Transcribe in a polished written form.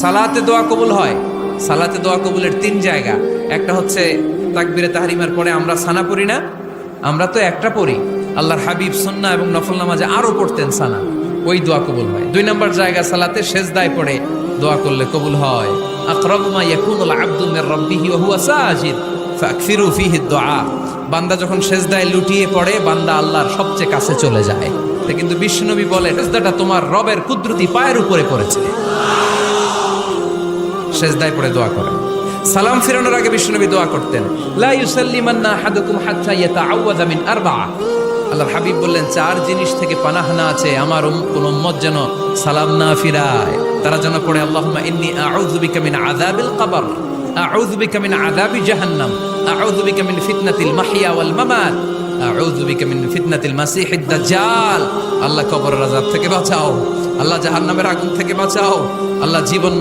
সালাতে দোয়া কবুল হয়। সালাতে দোয়া কবুলের 3 জায়গা। একটা হচ্ছে তাকবীরে তাহরিমার পরে আমরা সানা পড়ি না, আমরা তো একটা পড়ি। আল্লাহর হাবিব সুন্নাহ এবং নফল নামাজে আরো পড়তেন সানা, ওই দোয়া কবুল হয়। 2 নম্বর জায়গা সালাতে সেজদায় পড়ে দোয়া করলে কবুল হয়। আকরাবু মা ইয়াকুনুল আবদু মির রাব্বিহি ওয়া হুয়া সাজিদ ফাকসিরু ফীহি দুআ। বান্দা যখন সেজদায় লুটিয়ে পড়ে, বান্দা আল্লাহর সবচেয়ে কাছে চলে যায়। তা কিন্তু বিশ্বনবী বলে, সেজদাটা তোমার রবের কুদরতি পায়ের উপরে পড়েছে। সেজদায় পড়ে দোয়া করেন। সালাম ফিরানোর আগে বিশ্বনবী দোয়া করতেন, লা ইউসাল্লিমান্না আহাদুকুম হাত্তা ইয়াতাআওয়াযা মিন আরবা'a। আল্লাহর হাবিব বললেন, 4 জিনিস থেকে পানাহ না আছে আমার কোন উম্মত যেন সালাম না ফিরায়। তারা যেন পড়ে, আল্লাহুম্মা ইন্নী আউযু বিকা মিন আযাবিল কবর, আউযু বিকা মিন আযাবি জাহান্নাম, আউযু বিকা মিন ফিতনাতিল মাহইয়া ওয়াল মামাত, আউযু বিকা মিন ফিতনাতিল মাসিহিদ দাজ্জাল। আল্লাহ কবরের আযাব থেকে বাঁচাও, আল্লাহ জাহান্নামের আগুন থেকে বাঁচাও, আল্লাহ জীবন